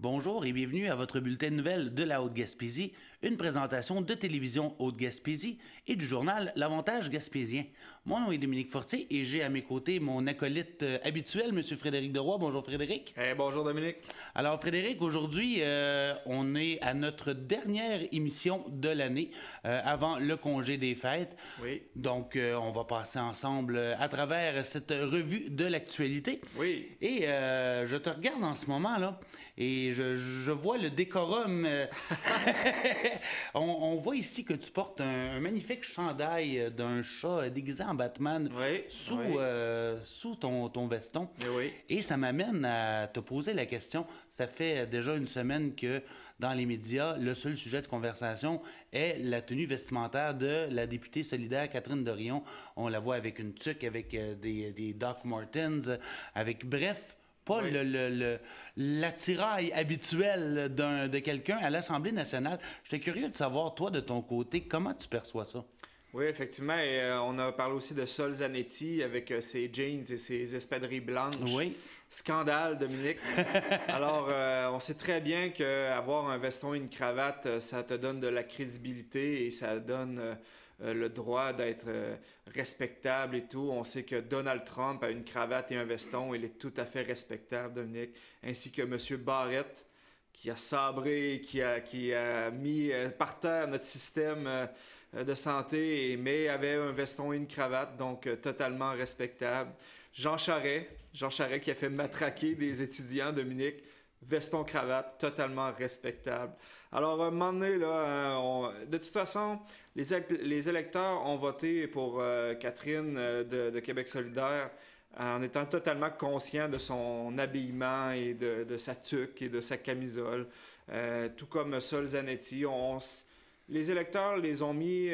Bonjour et bienvenue à votre bulletin de nouvelles de la Haute-Gaspésie, une présentation de Télévision Haute-Gaspésie et du journal L'Avantage gaspésien. Mon nom est Dominique Fortier et j'ai à mes côtés mon acolyte habituel, M. Frédéric Deroy. Bonjour Frédéric. Bonjour Dominique. Alors Frédéric, aujourd'hui, on est à notre dernière émission de l'année avant le congé des fêtes. Oui. Donc, on va passer ensemble à travers cette revue de l'actualité. Oui. Et je te regarde en ce moment, là, et je vois le décorum. On voit ici que tu portes un magnifique chandail d'un chat déguisé en Batman sous ton veston. Oui. Et ça m'amène à te poser la question. Ça fait déjà une semaine que dans les médias, le seul sujet de conversation est la tenue vestimentaire de la députée solidaire Catherine Dorion. On la voit avec une tuque, avec des Doc Martens, avec bref, pas l'attirail habituel de quelqu'un à l'Assemblée nationale. J'étais curieux de savoir, toi, de ton côté, comment tu perçois ça? Oui, effectivement. Et, on a parlé aussi de Sol Zanetti avec ses jeans et ses espadrilles blanches. Oui. Scandale, Dominique. Alors, on sait très bien qu'avoir un veston et une cravate, ça te donne de la crédibilité et ça donne le droit d'être respectable et tout. On sait que Donald Trump a une cravate et un veston. Il est tout à fait respectable, Dominique. Ainsi que M. Barrett, qui a sabré, qui a mis par terre notre système de santé, mais avait un veston et une cravate, donc totalement respectable. Jean Charest qui a fait matraquer des étudiants, Dominique, veston-cravate, totalement respectable. Alors, à un moment donné, là, de toute façon, les électeurs ont voté pour Catherine de Québec solidaire en étant totalement conscients de son habillement et de sa tuque et de sa camisole. Tout comme Sol Zanetti, les électeurs les ont mis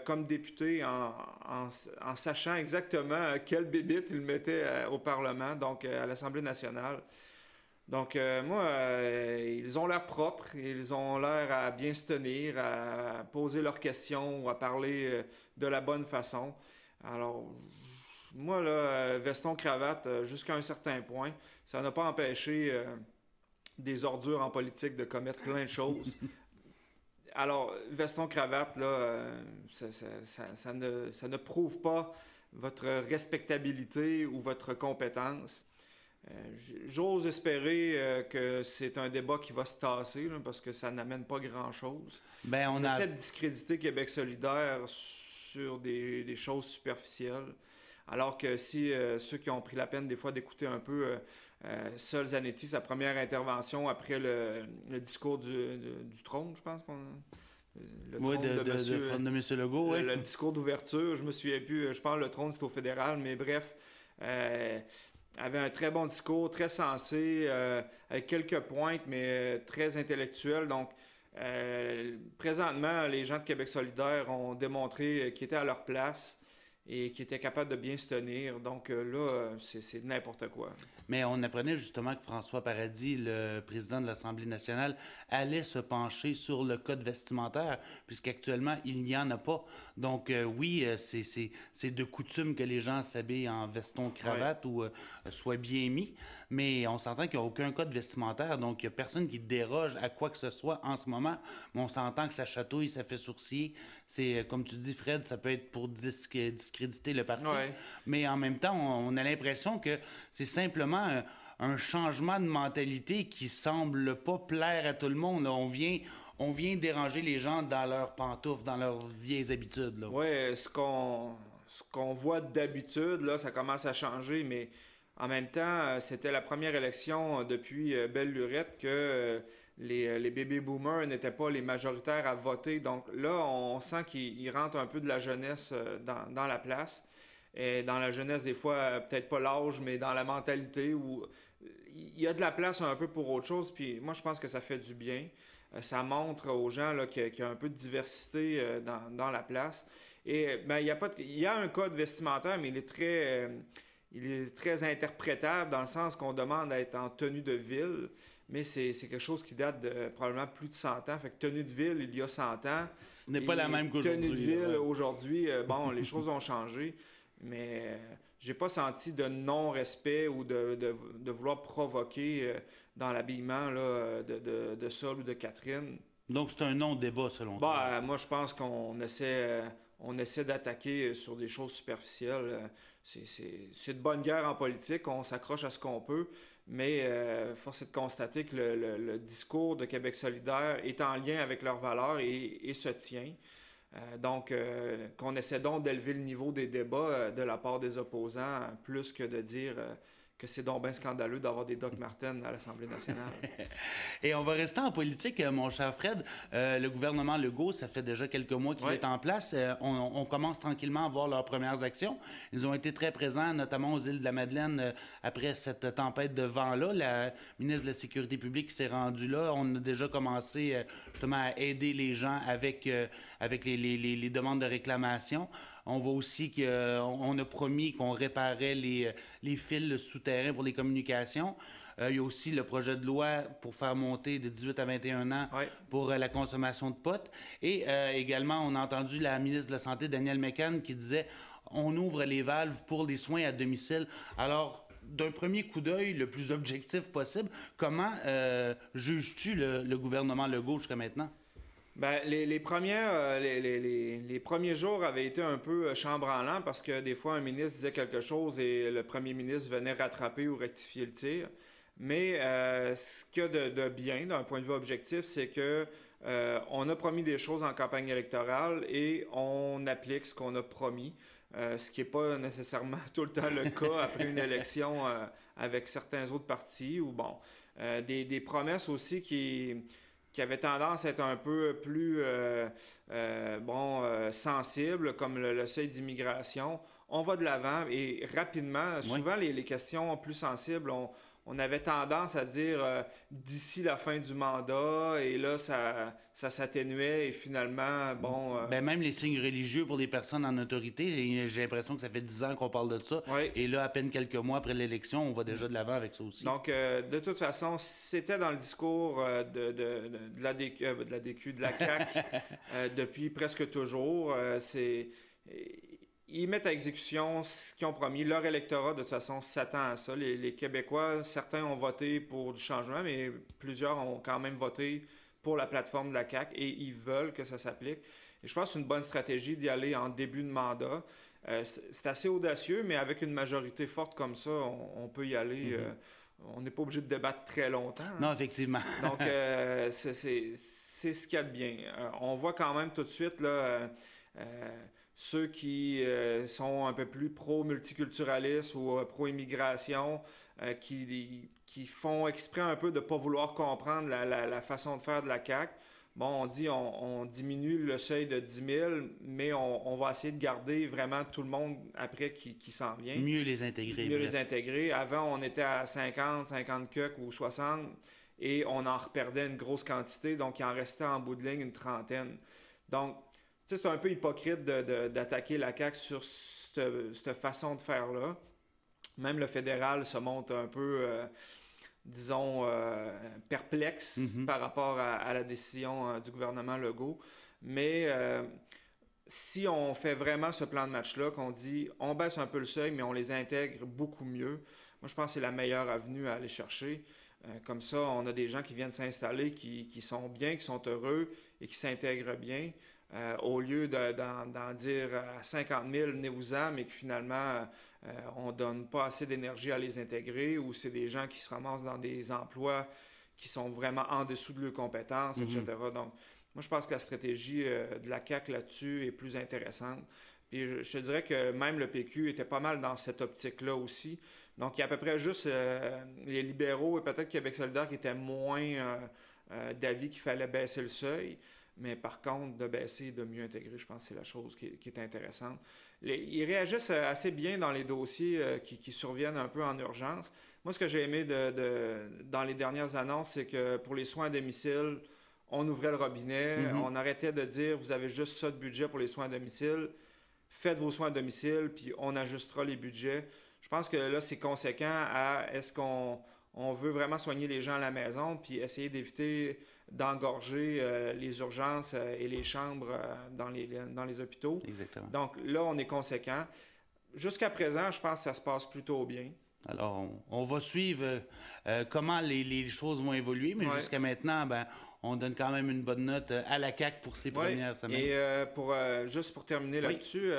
comme députés en sachant exactement quelle bébite ils mettaient au Parlement, donc à l'Assemblée nationale. Donc, ils ont l'air propres, ils ont l'air à bien se tenir, à poser leurs questions ou à parler de la bonne façon. Alors, moi, là, veston-cravate, jusqu'à un certain point, ça n'a pas empêché des ordures en politique de commettre plein de choses. Alors, veston-cravate, là, ça ne prouve pas votre respectabilité ou votre compétence. J'ose espérer que c'est un débat qui va se tasser, là, parce que ça n'amène pas grand-chose. On essaie de discréditer Québec solidaire sur des choses superficielles. Alors que si ceux qui ont pris la peine des fois d'écouter un peu Sol Zanetti, sa première intervention après le discours du trône, je pense qu'on... Le trône de M. Legault, oui. Le discours d'ouverture, je me souviens plus, je pense que le trône c'est au fédéral, mais bref, avait un très bon discours, très sensé, avec quelques pointes, mais très intellectuel. Donc, présentement, les gens de Québec solidaire ont démontré qu'ils étaient à leur place et qui était capable de bien se tenir. Donc là, c'est n'importe quoi. Mais on apprenait justement que François Paradis, le président de l'Assemblée nationale, allait se pencher sur le code vestimentaire, puisqu'actuellement, il n'y en a pas. Donc oui, c'est de coutume que les gens s'habillent en veston-cravate ou soient bien mis, mais on s'entend qu'il n'y a aucun code vestimentaire, donc il n'y a personne qui déroge à quoi que ce soit en ce moment, mais on s'entend que ça chatouille, ça fait sourciller. C'est, comme tu dis, Fred, ça peut être pour discréditer le parti, mais en même temps, on a l'impression que c'est simplement un changement de mentalité qui semble pas plaire à tout le monde. Là, on vient déranger les gens dans leurs pantoufles, dans leurs vieilles habitudes. Oui, ce qu'on voit d'habitude, là, ça commence à changer, mais en même temps, c'était la première élection depuis Belle Lurette que les baby boomers n'étaient pas les majoritaires à voter. Donc là, on sent qu'ils rentrent un peu de la jeunesse dans la place. Et dans la jeunesse, des fois, peut-être pas l'âge, mais dans la mentalité où il y a de la place un peu pour autre chose. Puis moi, je pense que ça fait du bien. Ça montre aux gens là, qu'il y a un peu de diversité dans la place. Et il y a un code vestimentaire, mais il est très interprétable dans le sens qu'on demande à être en tenue de ville. Mais c'est quelque chose qui date de probablement plus de 100 ans. Fait que tenue de ville, il y a 100 ans. Ce n'est pas la même qu'aujourd'hui. Tenue de ville, aujourd'hui, bon, les choses ont changé. Mais j'ai pas senti de non-respect ou de vouloir provoquer dans l'habillement là, de Saul ou de Catherine. Donc, c'est un non-débat, selon toi. Moi, je pense qu'on essaie d'attaquer sur des choses superficielles. C'est de bonne guerre en politique, on s'accroche à ce qu'on peut, mais force est de constater que le discours de Québec solidaire est en lien avec leurs valeurs et se tient. Donc, qu'on essaie donc d'élever le niveau des débats de la part des opposants, plus que de dire que c'est donc bien scandaleux d'avoir des Doc Martens à l'Assemblée nationale. Et on va rester en politique, mon cher Fred. Le gouvernement Legault, ça fait déjà quelques mois qu'il est en place. On commence tranquillement à voir leurs premières actions. Ils ont été très présents, notamment aux îles de la Madeleine, après cette tempête de vent-là. La ministre de la Sécurité publique qui s'est rendue là. On a déjà commencé justement à aider les gens avec les demandes de réclamation. On voit aussi qu'on a promis qu'on réparait les fils souterrains pour les communications. Il y a aussi le projet de loi pour faire monter de 18 à 21 ans pour la consommation de pot. Et également, on a entendu la ministre de la Santé, Danielle McCann, qui disait on ouvre les valves pour les soins à domicile. Alors, d'un premier coup d'œil, le plus objectif possible, comment juges-tu le gouvernement Legault jusqu'à maintenant? Ben, les premiers jours avaient été un peu chambranlants parce que des fois, un ministre disait quelque chose et le premier ministre venait rattraper ou rectifier le tir. Mais ce qu'il y a de bien d'un point de vue objectif, c'est que on a promis des choses en campagne électorale et on applique ce qu'on a promis. Ce qui n'est pas nécessairement tout le temps le cas après une élection avec certains autres partis. Ou bon, des promesses aussi qui avait tendance à être un peu plus sensible, comme le seuil d'immigration. On va de l'avant et rapidement, souvent les questions plus sensibles, on avait tendance à dire d'ici la fin du mandat, et là, ça s'atténuait et finalement, même les signes religieux pour les personnes en autorité, j'ai l'impression que ça fait 10 ans qu'on parle de ça. Et là, à peine quelques mois après l'élection, on va déjà de l'avant avec ça aussi. Donc, de toute façon, c'était dans le discours de la CAQ depuis presque toujours. Ils mettent à exécution ce qu'ils ont promis. Leur électorat, de toute façon, s'attend à ça. Les Québécois, certains ont voté pour du changement, mais plusieurs ont quand même voté pour la plateforme de la CAQ et ils veulent que ça s'applique. Et je pense que c'est une bonne stratégie d'y aller en début de mandat. C'est assez audacieux, mais avec une majorité forte comme ça, on peut y aller. On n'est pas obligé de débattre très longtemps. Non, effectivement. Donc, c'est ce qu'il y a de bien. On voit quand même tout de suite, là... ceux qui sont un peu plus pro-multiculturalisme ou pro-immigration, qui font exprès un peu de ne pas vouloir comprendre la façon de faire de la CAQ. Bon, on dit on diminue le seuil de 10 000, mais on va essayer de garder vraiment tout le monde après qui s'en vient. Mieux les intégrer. Mieux les intégrer. Avant, on était à 50 quelques ou 60, et on en reperdait une grosse quantité, donc il en restait en bout de ligne une trentaine. Donc, c'est un peu hypocrite d'attaquer la CAQ sur cette façon de faire-là. Même le fédéral se montre un peu, perplexe par rapport à la décision du gouvernement Legault. Mais si on fait vraiment ce plan de match-là, qu'on dit on baisse un peu le seuil, mais on les intègre beaucoup mieux, moi je pense que c'est la meilleure avenue à aller chercher. Comme ça, on a des gens qui viennent s'installer, qui sont bien, qui sont heureux et qui s'intègrent bien. Au lieu d'en dire à 50 000, venez-vous-en, mais que finalement, on ne donne pas assez d'énergie à les intégrer, ou c'est des gens qui se ramassent dans des emplois qui sont vraiment en dessous de leurs compétences, etc. Donc, moi, je pense que la stratégie de la CAQ là-dessus est plus intéressante. Puis je te dirais que même le PQ était pas mal dans cette optique-là aussi. Donc, il y a à peu près juste les libéraux et peut-être Québec solidaire qui étaient moins d'avis qu'il fallait baisser le seuil. Mais par contre, de baisser et de mieux intégrer, je pense que c'est la chose qui est intéressante. Ils réagissent assez bien dans les dossiers qui surviennent un peu en urgence. Moi, ce que j'ai aimé dans les dernières annonces, c'est que pour les soins à domicile, on ouvrait le robinet, on arrêtait de dire « vous avez juste ça de budget pour les soins à domicile, faites vos soins à domicile, puis on ajustera les budgets ». Je pense que là, c'est conséquent à est-ce qu'on veut vraiment soigner les gens à la maison, puis essayer d'éviter d'engorger les urgences et les chambres dans les hôpitaux. Exactement. Donc là, on est conséquent. Jusqu'à présent, je pense que ça se passe plutôt bien. Alors, on va suivre comment les choses vont évoluer, mais Ouais. jusqu'à maintenant, ben, on donne quand même une bonne note à la CAQ pour ses Ouais. premières semaines. Et juste pour terminer Oui. là-dessus,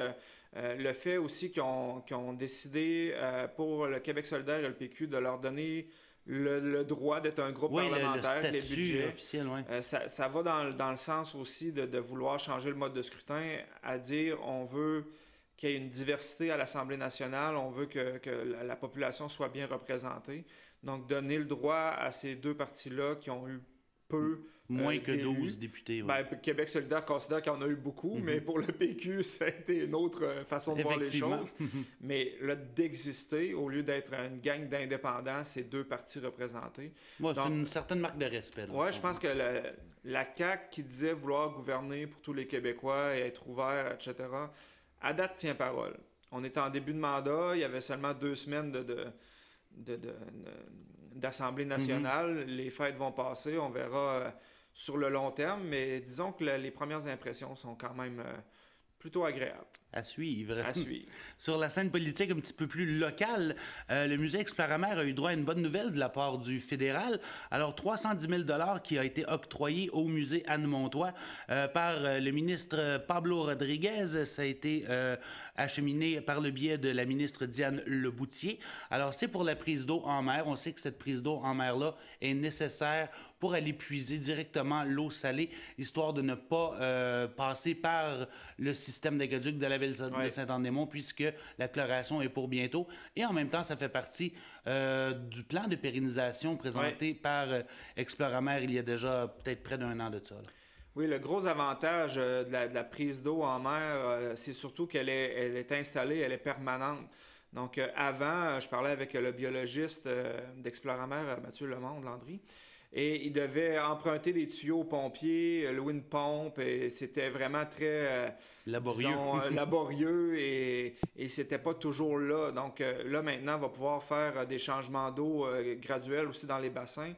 le fait aussi qu'ils ont décidé pour le Québec solidaire et le PQ de leur donner le droit d'être un groupe Oui, le parlementaire, les statut budgets, officiel, oui. ça va dans le sens aussi de vouloir changer le mode de scrutin, à dire on veut qu'il y ait une diversité à l'Assemblée nationale, on veut que la population soit bien représentée. Donc, donner le droit à ces deux partis-là qui ont eu peu Moins que d'élus. 12 députés, oui. Ben, Québec solidaire considère qu'il y en a eu beaucoup, mais pour le PQ, ça a été une autre façon de voir les Effectivement. choses. Mais là, d'exister, au lieu d'être une gang d'indépendants, c'est deux partis représentés. Moi, c'est Donc, une certaine marque de respect. dans le ouais, fond. je pense que la CAQ qui disait vouloir gouverner pour tous les Québécois et être ouvert, etc., à date tient parole. On est en début de mandat, il y avait seulement 2 semaines d'Assemblée nationale. Les fêtes vont passer, on verra sur le long terme, mais disons que les premières impressions sont quand même plutôt agréables À suivre. à suivre. Sur la scène politique un petit peu plus locale, le musée Exploramer a eu droit à une bonne nouvelle de la part du fédéral. Alors, 310 000 $ qui a été octroyé au musée Anne-Montois par le ministre Pablo Rodriguez. Ça a été acheminé par le biais de la ministre Diane Leboutier. Alors, c'est pour la prise d'eau en mer. On sait que cette prise d'eau en mer-là est nécessaire pour aller puiser directement l'eau salée, histoire de ne pas passer par le système d'aqueduc de la ville de Saint-Anne-des-Monts, puisque la chloration est pour bientôt. Et en même temps, ça fait partie du plan de pérennisation présenté par Exploramer il y a déjà peut-être près d'1 an de ça. Là. Oui, le gros avantage de la prise d'eau en mer, c'est surtout qu'elle est installée, elle est permanente. Donc, avant, je parlais avec le biologiste d'Exploramer, Mathieu Lemonde, Landry, et il devait emprunter des tuyaux aux pompiers, louer une pompe, et c'était vraiment très laborieux, laborieux et c'était pas toujours là. Donc, là, maintenant, on va pouvoir faire des changements d'eau graduels aussi dans les bassins.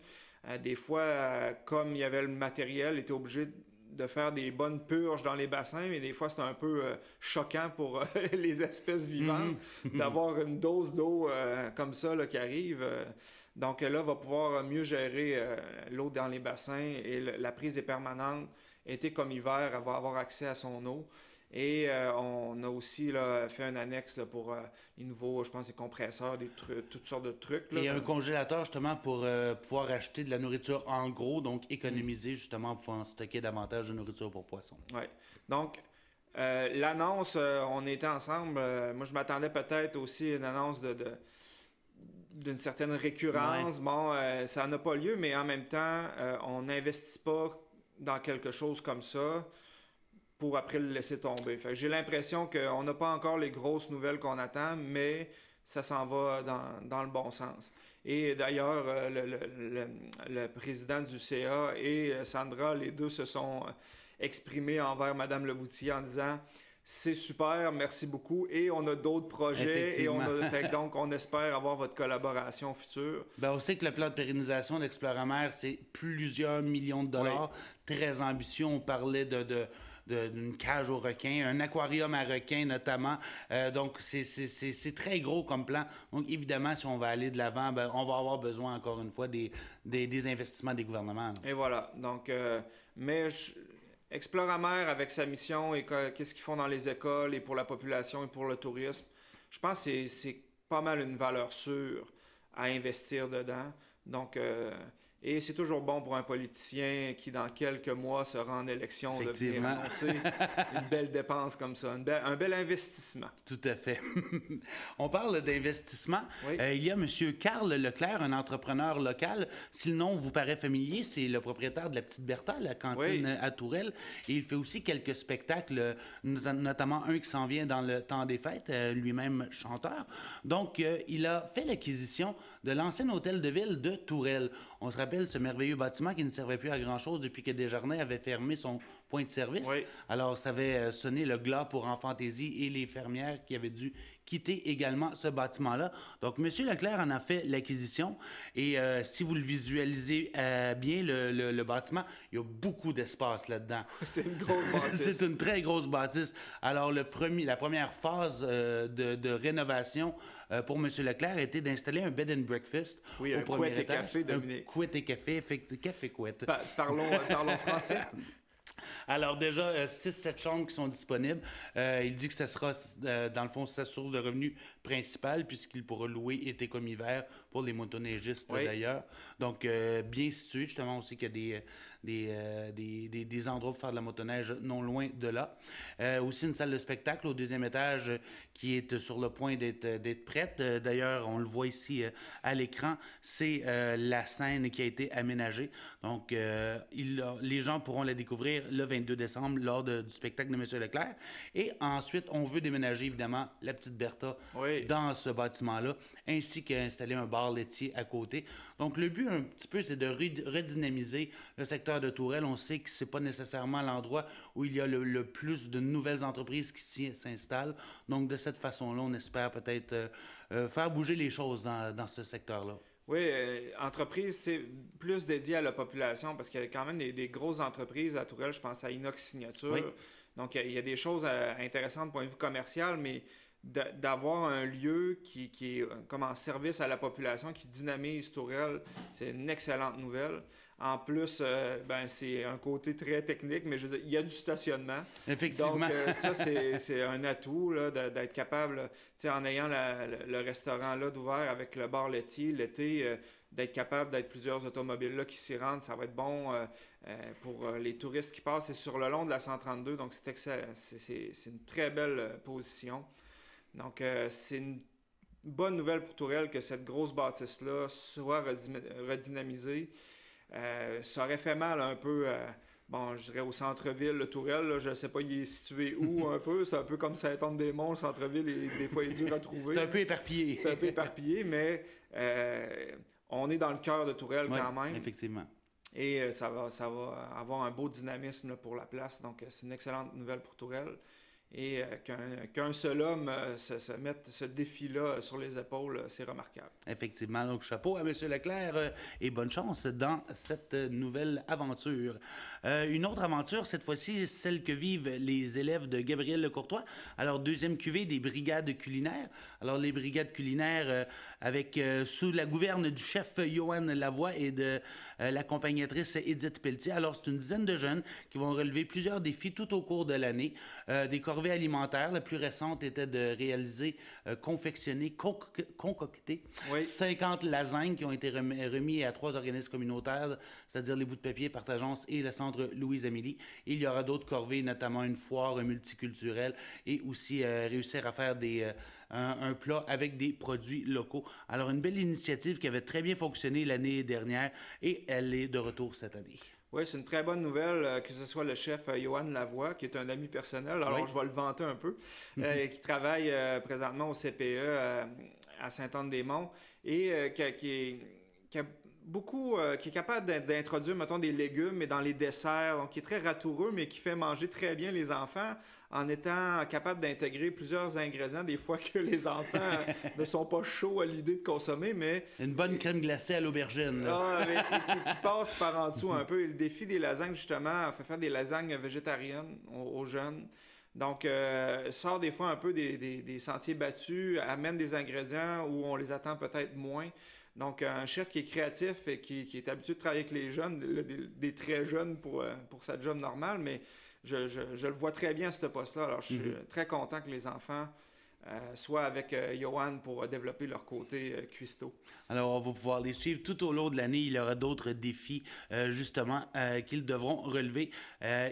Des fois, comme il y avait le matériel, il était obligé de faire des bonnes purges dans les bassins, mais des fois, c'est un peu choquant pour les espèces vivantes d'avoir une dose d'eau comme ça là, qui arrive. Donc là, on va pouvoir mieux gérer l'eau dans les bassins et la prise est permanente. Été comme hiver, elle va avoir accès à son eau. Et on a aussi là, fait un annexe là, pour les nouveaux, je pense, des compresseurs, toutes sortes de trucs. Là, et un congélateur, justement, pour pouvoir acheter de la nourriture en gros, donc économiser, justement, pour pouvoir stocker davantage de nourriture pour poissons. Oui. Donc, l'annonce, on était ensemble. Moi, je m'attendais peut-être aussi à une annonce d'une certaine récurrence. Ouais. Bon, ça n'a pas lieu, mais en même temps, on n'investit pas dans quelque chose comme ça pour après le laisser tomber. Fait que j'ai l'impression qu'on n'a pas encore les grosses nouvelles qu'on attend, mais ça s'en va dans le bon sens. Et d'ailleurs, le président du CA et Sandra, les deux se sont exprimés envers Mme Leboutier en disant « C'est super, merci beaucoup. Et on a d'autres projets. Et donc, on espère avoir votre collaboration future. » Ben, on sait que le plan de pérennisation d'Exploramer, c'est plusieurs millions de dollars. Oui. Très ambitieux. On parlait d'une cage aux requins, un aquarium à requins notamment. Donc, c'est très gros comme plan. Donc, évidemment, si on va aller de l'avant, ben, on va avoir besoin, encore une fois, des investissements des gouvernements. Là. Et voilà. Donc, Exploramer, avec sa mission et qu'est-ce qu'ils font dans les écoles et pour la population et pour le tourisme, je pense que c'est pas mal une valeur sûre à investir dedans. Donc, et c'est toujours bon pour un politicien qui, dans quelques mois, sera en élection de venir annoncer une belle dépense comme ça, un bel investissement. Tout à fait. On parle d'investissement. Oui. Il y a M. Carl Leclerc, un entrepreneur local. Si le nom vous paraît familier, c'est le propriétaire de la Petite Bertha, la cantine à Tourelle. Et il fait aussi quelques spectacles, notamment un qui s'en vient dans le temps des fêtes, lui-même chanteur. Donc, il a fait l'acquisition de l'ancien hôtel de ville de Tourelle. On se rappelle ce merveilleux bâtiment qui ne servait plus à grand-chose depuis que Desjardins avait fermé son point de service. Oui. Alors, ça avait sonné le glas pour Enfantaisie et les fermières qui avaient dû quitter également ce bâtiment-là. Donc, M. Leclerc en a fait l'acquisition. Et si vous le visualisez bien, le bâtiment, il y a beaucoup d'espace là-dedans. C'est une grosse bâtisse. C'est une très grosse bâtisse. Alors, la première phase de rénovation pour M. Leclerc était d'installer un bed and breakfast Oui, au un premier couette et étage. café, Dominique. Un couette et café, effectivement. Café couette. Parlons français. Alors déjà, 6-7 chambres qui sont disponibles. Il dit que ce sera, dans le fond, sa source de revenus principale, puisqu'il pourra louer été comme hiver pour les motoneigistes d'ailleurs. Donc, bien situé, justement, aussi qu'il y a des endroits pour faire de la motoneige non loin de là. Aussi une salle de spectacle au deuxième étage qui est sur le point d'être prête. D'ailleurs, on le voit ici à l'écran, c'est la scène qui a été aménagée. Donc, les gens pourront la découvrir le 22 décembre lors du spectacle de M. Leclerc. Et ensuite, on veut déménager évidemment la petite Bertha dans ce bâtiment-là, ainsi qu'installer un bar laitier à côté. Donc, le but un petit peu, c'est de redynamiser le secteur de Tourelle. On sait que c'est pas nécessairement l'endroit où il y a le plus de nouvelles entreprises qui s'installent. Donc, de cette façon-là, on espère peut-être faire bouger les choses dans ce secteur-là. Oui, entreprise, c'est plus dédié à la population parce qu'il y a quand même des grosses entreprises à Tourelle. Je pense à Inox Signature. Oui. Donc, il y a des choses intéressantes du point de vue commercial, mais d'avoir un lieu qui est comme en service à la population, qui dynamise Tourelle, c'est une excellente nouvelle. En plus, c'est un côté très technique, mais je veux dire, il y a du stationnement. Effectivement. Donc, ça, c'est un atout là, d'être capable, en ayant le restaurant là d'ouvert avec le bar laitier l'été, d'être capable d'être plusieurs automobiles là qui s'y rendent. Ça va être bon pour les touristes qui passent. C'est sur le long de la 132, donc c'est excellent. C'est une très belle position. Donc, c'est une bonne nouvelle pour Tourelle que cette grosse bâtisse-là soit redynamisée. Ça aurait fait mal un peu, je dirais au centre-ville, le Tourelle, là, je ne sais pas, il est situé où un peu, c'est un peu comme Saint-Anne-des-Monts, le centre-ville, et des fois il est dur à trouver. C'est un peu éparpillé. C'est un peu éparpillé, mais on est dans le cœur de Tourelle quand même. Effectivement. Et ça va avoir un beau dynamisme là, pour la place, donc c'est une excellente nouvelle pour Tourelle. Et qu'un seul homme se mette ce défi-là sur les épaules, c'est remarquable. Effectivement. Donc, chapeau à M. Leclerc et bonne chance dans cette nouvelle aventure. Une autre aventure, cette fois-ci, celle que vivent les élèves de Gabriel Lecourtois. Alors, deuxième cuvée des brigades culinaires. Alors, les brigades culinaires sous la gouverne du chef Johan Lavoie et de l'accompagnatrice Edith Pelletier. Alors, c'est une dizaine de jeunes qui vont relever plusieurs défis tout au cours de l'année. Des corvées alimentaires. La plus récente était de réaliser, confectionner, concocter 50 lasagnes qui ont été remis à 3 organismes communautaires, c'est-à-dire les Bouts de papier, Partageance et le Centre Louise-Amélie. Il y aura d'autres corvées, notamment une foire multiculturelle et aussi réussir à faire un plat avec des produits locaux. Alors, une belle initiative qui avait très bien fonctionné l'année dernière et elle est de retour cette année. Oui, c'est une très bonne nouvelle que ce soit le chef Johan Lavoie, qui est un ami personnel, alors je vais le vanter un peu, qui travaille présentement au CPE à Saint-Anne-des-Monts et qui est capable d'introduire, mettons, des légumes, mais dans les desserts, donc qui est très ratoureux, mais qui fait manger très bien les enfants en étant capable d'intégrer plusieurs ingrédients, des fois que les enfants ne sont pas chauds à l'idée de consommer, mais... Une bonne crème glacée à l'aubergine. Mais qui passe par en dessous un peu. Et le défi des lasagnes, justement, fait faire des lasagnes végétariennes aux jeunes. Donc, sort des fois un peu des sentiers battus, amène des ingrédients où on les attend peut-être moins. Donc, un chef qui est créatif et qui est habitué de travailler avec les jeunes, des très jeunes pour sa job normale, mais je le vois très bien à ce poste-là. Alors, je suis très content que les enfants soient avec Johan pour développer leur côté cuistot. Alors, on va pouvoir les suivre tout au long de l'année. Il y aura d'autres défis, justement, qu'ils devront relever,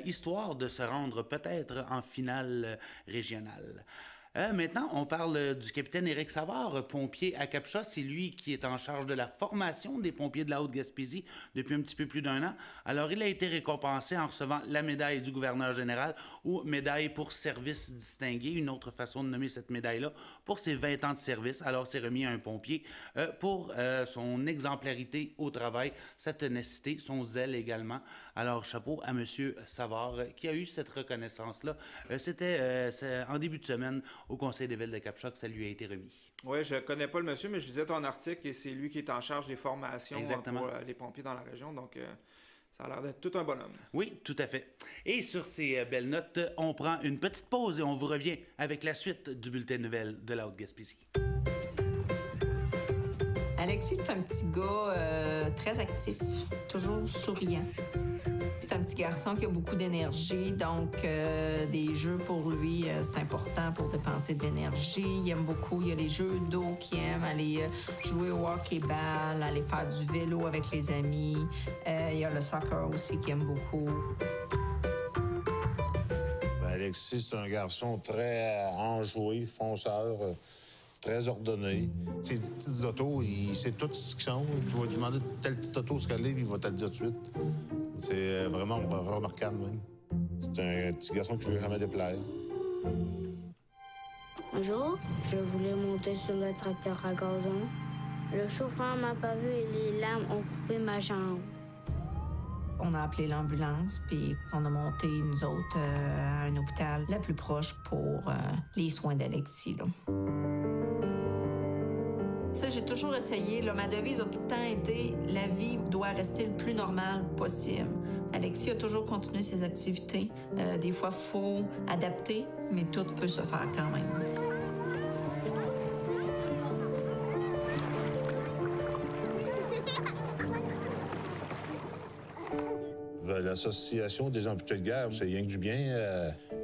histoire de se rendre peut-être en finale régionale. Maintenant, on parle du capitaine Éric Savard, pompier à Capcha. C'est lui qui est en charge de la formation des pompiers de la Haute-Gaspésie depuis un petit peu plus d'1 an. Alors, il a été récompensé en recevant la médaille du gouverneur général ou médaille pour service distingué, une autre façon de nommer cette médaille-là, pour ses 20 ans de service. Alors, c'est remis à un pompier pour son exemplarité au travail, sa ténacité, son zèle également. Alors, chapeau à M. Savard qui a eu cette reconnaissance-là. C'était en début de semaine au Conseil des villes de Cap-Choc, ça lui a été remis. Oui, je ne connais pas le monsieur, mais je lisais ton article et c'est lui qui est en charge des formations pour les pompiers dans la région. Donc, ça a l'air d'être tout un bonhomme. Oui, tout à fait. Et sur ces belles notes, on prend une petite pause et on vous revient avec la suite du bulletin de nouvelles de la Haute-Gaspésie. Alexis, c'est un petit gars très actif, toujours souriant. C'est un petit garçon qui a beaucoup d'énergie, donc des jeux pour lui, c'est important pour dépenser de l'énergie. Il aime beaucoup, il y a les jeux d'eau qu'il aime, aller jouer au hockey-ball, aller faire du vélo avec les amis. Il y a le soccer aussi qu'il aime beaucoup. Alexis, c'est un garçon très enjoué, fonceur, très ordonné. Ces petites autos, il sait tout ce qu'ils sont. Tu vas lui demander telle petite auto ce qu'elle est, puis il va te le dire tout de suite. C'est vraiment remarquable, même. C'est un petit garçon qui ne veut jamais déplaire. Un jour, je voulais monter sur le tracteur à gazon. Le chauffeur m'a pas vu et les lames ont coupé ma jambe. On a appelé l'ambulance, puis on a monté, nous autres, à un hôpital le plus proche pour les soins d'Alexis, là. Ça, j'ai toujours essayé. Là, ma devise a tout le temps été « La vie doit rester le plus normal possible ». Alexis a toujours continué ses activités. Des fois, il faut adapter, mais tout peut se faire quand même. L'Association des amputés de guerre, c'est rien que du bien.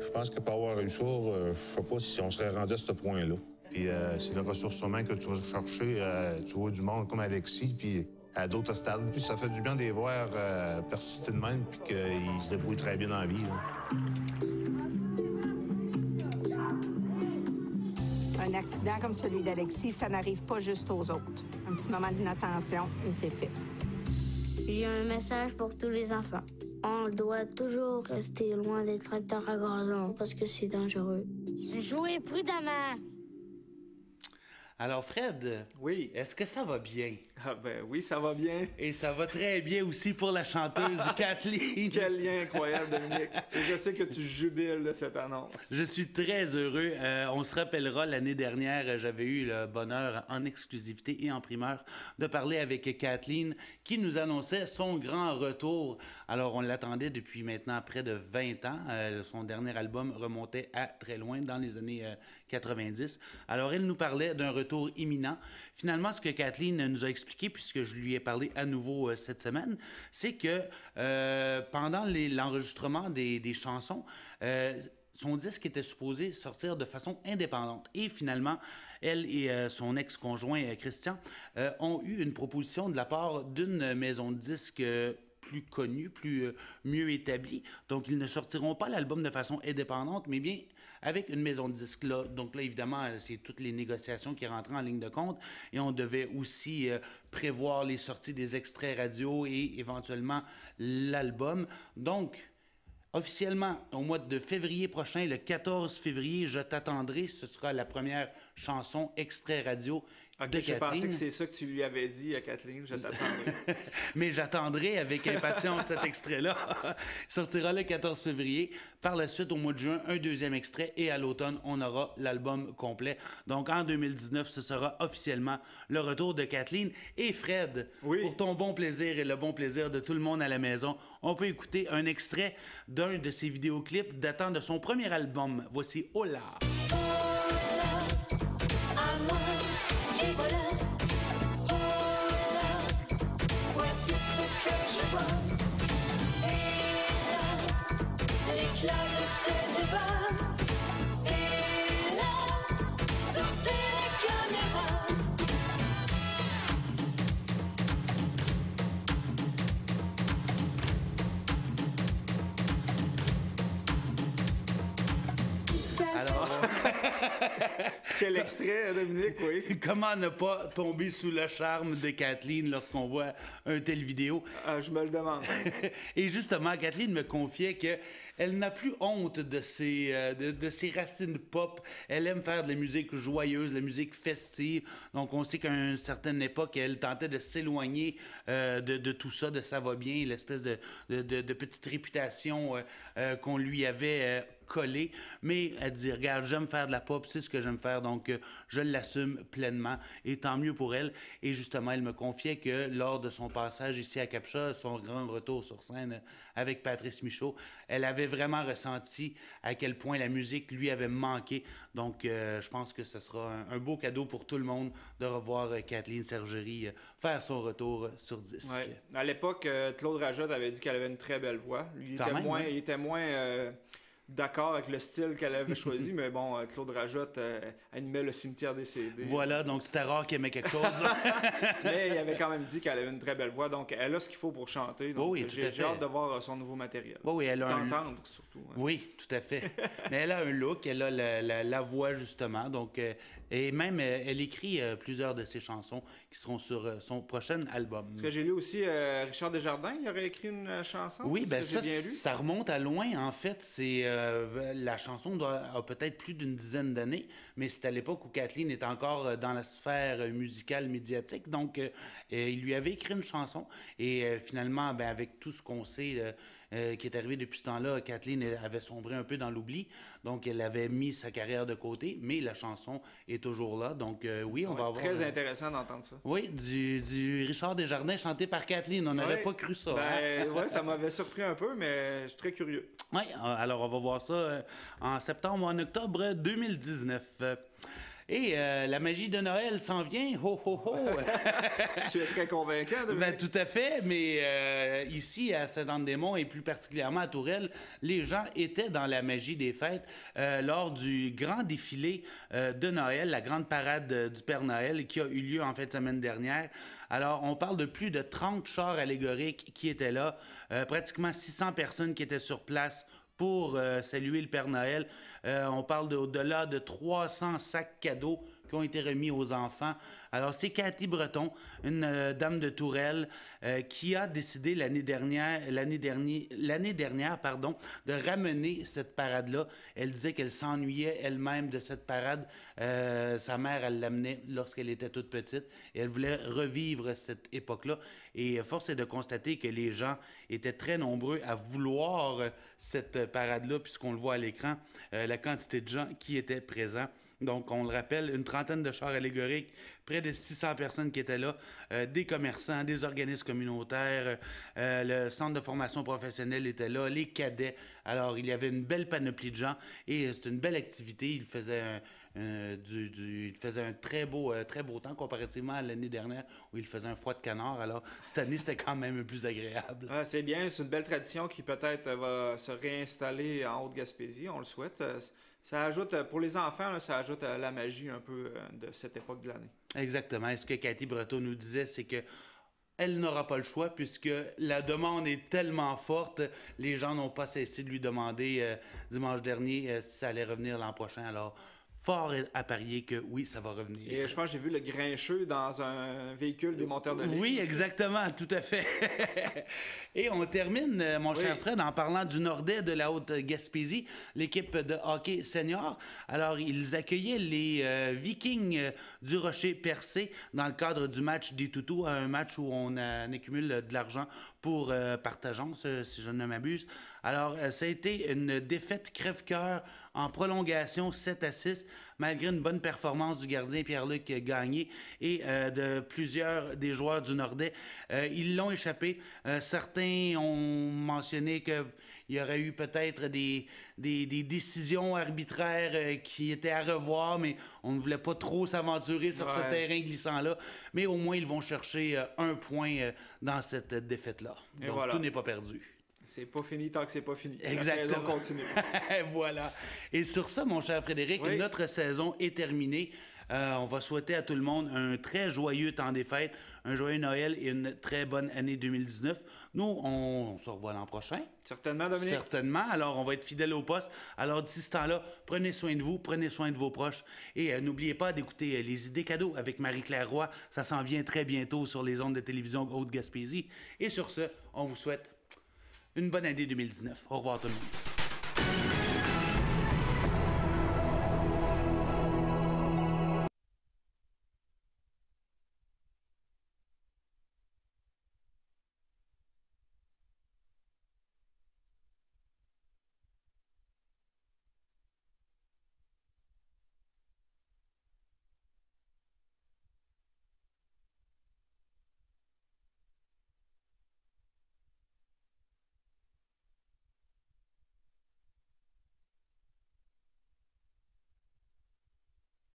Je pense que pour avoir eu ça, je sais pas si on serait rendu à ce point-là. Puis c'est les ressources humaines que tu vas chercher. Tu vois du monde comme Alexis, puis à d'autres stades. Puis ça fait du bien de les voir persister de même, puis qu'ils se débrouillent très bien dans la vie, là. Un accident comme celui d'Alexis, ça n'arrive pas juste aux autres. Un petit moment d'inattention et c'est fait. J'ai un message pour tous les enfants. On doit toujours rester loin des tracteurs à gazon parce que c'est dangereux. Jouez prudemment. Alors, Fred, oui. Est-ce que ça va bien? Ah ben oui, ça va bien. Et ça va très bien aussi pour la chanteuse Kathleen. Quel lien incroyable, Dominique. Et je sais que tu jubiles de cette annonce. Je suis très heureux. On se rappellera, l'année dernière, j'avais eu le bonheur en exclusivité et en primeur de parler avec Kathleen qui nous annonçait son grand retour. Alors, on l'attendait depuis maintenant près de 20 ans. Son dernier album remontait à très loin, dans les années 90. Alors, elle nous parlait d'un retour imminent. Finalement, ce que Kathleen nous a expliqué, puisque je lui ai parlé à nouveau cette semaine, c'est que pendant l'enregistrement des chansons, son disque était supposé sortir de façon indépendante. Et finalement, elle et son ex-conjoint Christian ont eu une proposition de la part d'une maison de disques plus connue, mieux établie. Donc, ils ne sortiront pas l'album de façon indépendante, mais bien avec une maison de disques là. Donc là, évidemment, c'est toutes les négociations qui rentraient en ligne de compte. Et on devait aussi prévoir les sorties des extraits radio et éventuellement l'album. Donc, officiellement, au mois de février prochain, le 14 février, Je t'attendrai, ce sera la première chanson extrait radio de J'ai Kathleen. pensé que c'est ça que tu lui avais dit à Kathleen, Je t'attendrai. Mais j'attendrai avec impatience cet extrait-là. Il sortira le 14 février. Par la suite, au mois de juin, un deuxième extrait et à l'automne, on aura l'album complet. Donc en 2019, ce sera officiellement le retour de Kathleen. Et Fred, oui. Pour ton bon plaisir et le bon plaisir de tout le monde à la maison, on peut écouter un extrait d'un de ses vidéoclips datant de son premier album. Voici Hola. Quel extrait, Dominique, oui. Comment ne pas tomber sous le charme de Kathleen lorsqu'on voit un tel vidéo? Je me le demande. Et justement, Kathleen me confiait qu'elle n'a plus honte de ses racines pop. Elle aime faire de la musique joyeuse, de la musique festive. Donc, on sait qu'à une certaine époque, elle tentait de s'éloigner de tout ça, de ça va bien, l'espèce de petite réputation qu'on lui avait collée. Mais elle dit, regarde, j'aime faire de la pop, c'est ce que j'aime faire, donc je l'assume pleinement. Et tant mieux pour elle. Et justement, elle me confiait que lors de son passage ici à Capcha, son grand retour sur scène avec Patrice Michaud, elle avait vraiment ressenti à quel point la musique lui avait manqué. Donc, je pense que ce sera un beau cadeau pour tout le monde de revoir Kathleen Sergerie faire son retour sur disque. Ouais. À l'époque, Claude Rajotte avait dit qu'elle avait une très belle voix. Lui, il était moins d'accord avec le style qu'elle avait choisi, mais bon, Claude Rajotte animait le cimetière des CD. Voilà, donc c'était rare qu'il aimait quelque chose. Mais il avait quand même dit qu'elle avait une très belle voix, donc elle a ce qu'il faut pour chanter. Donc oui, j'ai hâte de voir son nouveau matériel. Oui, elle a d'entendre surtout. Hein. Oui, tout à fait. Mais elle a un look, elle a la voix justement, donc et même elle écrit plusieurs de ses chansons qui seront sur son prochain album. Parce que j'ai lu aussi Richard Desjardins, il aurait écrit une chanson. Oui, ben ça remonte à loin en fait. C'est la chanson a peut-être plus d'une dizaine d'années, mais c'est à l'époque où Kathleen est encore dans la sphère musicale médiatique. Donc, il lui avait écrit une chanson et finalement, ben, avec tout ce qu'on sait qui est arrivé depuis ce temps-là, Kathleen avait sombré un peu dans l'oubli. Donc, elle avait mis sa carrière de côté, mais la chanson est toujours là. Donc, oui, on va avoir... Très intéressant d'entendre ça. Oui, du Richard Desjardins chanté par Kathleen. On n'aurait pas cru ça. Ben, ouais, ça m'avait surpris un peu, mais je suis très curieux. Oui, alors on va voir ça en septembre ou en octobre 2019. Et la magie de Noël s'en vient. Ho, ho, ho! Tu es très convaincant, Dominique. Ben, tout à fait, mais ici, à Saint-Anne-des-Monts et plus particulièrement à Tourelle, les gens étaient dans la magie des fêtes lors du grand défilé de Noël, la grande parade du Père Noël qui a eu lieu en fin de semaine dernière. Alors, on parle de plus de 30 chars allégoriques qui étaient là, pratiquement 600 personnes qui étaient sur place pour saluer le Père Noël. On parle au-delà de 300 sacs cadeaux qui ont été remis aux enfants. Alors, c'est Cathy Breton, une dame de Tourelle, qui a décidé l'année dernière, de ramener cette parade-là. Elle disait qu'elle s'ennuyait elle-même de cette parade. Sa mère, elle l'amenait lorsqu'elle était toute petite et elle voulait revivre cette époque-là. Et force est de constater que les gens étaient très nombreux à vouloir cette parade-là, puisqu'on le voit à l'écran, la quantité de gens qui étaient présents. Donc, on le rappelle, une trentaine de chars allégoriques, près de 600 personnes qui étaient là, des commerçants, des organismes communautaires, le centre de formation professionnelle était là, les cadets. Alors, il y avait une belle panoplie de gens et c'est une belle activité. Il faisait un très beau temps comparativement à l'année dernière où il faisait un foie de canard. Alors, cette année, c'était quand même plus agréable. Ah, c'est bien, c'est une belle tradition qui peut-être va se réinstaller en Haute-Gaspésie, on le souhaite. Ça ajoute, pour les enfants, là, ça ajoute à la magie un peu de cette époque de l'année. Exactement. Et ce que Cathy Breton nous disait, c'est que elle n'aura pas le choix puisque la demande est tellement forte. Les gens n'ont pas cessé de lui demander dimanche dernier si ça allait revenir l'an prochain. Alors, fort à parier que oui, ça va revenir. Et je pense que j'ai vu le Grincheux dans un véhicule des monteurs de lait. Oui, exactement, tout à fait. Et on termine, mon cher Fred, en parlant du Nordais de la Haute-Gaspésie, l'équipe de hockey senior. Alors, ils accueillaient les Vikings du Rocher-Percé dans le cadre du match des Toutous, un match où on accumule de l'argent pour Partageance, si je ne m'abuse. Alors, ça a été une défaite crève-cœur en prolongation 7-6, malgré une bonne performance du gardien Pierre-Luc Gagné et de plusieurs des joueurs du Nordais. Ils l'ont échappé. Certains ont mentionné qu'il y aurait eu peut-être des décisions arbitraires qui étaient à revoir, mais on ne voulait pas trop s'aventurer sur ce terrain glissant-là. Mais au moins, ils vont chercher un point dans cette défaite-là. Donc, tout n'est pas perdu. C'est pas fini tant que c'est pas fini. Exactement. La saison continue. Voilà. Et sur ça, mon cher Frédéric, Oui. notre saison est terminée. On va souhaiter à tout le monde un très joyeux temps des fêtes, un joyeux Noël et une très bonne année 2019. Nous, on se revoit l'an prochain. Certainement, Dominique. Certainement. Alors, on va être fidèles au poste. Alors, d'ici ce temps-là, prenez soin de vous, prenez soin de vos proches. Et n'oubliez pas d'écouter Les Idées cadeaux avec Marie-Claire Roy. Ça s'en vient très bientôt sur les ondes de télévision Haute-Gaspésie. Et sur ce, on vous souhaite une bonne année 2019. Au revoir tout le monde.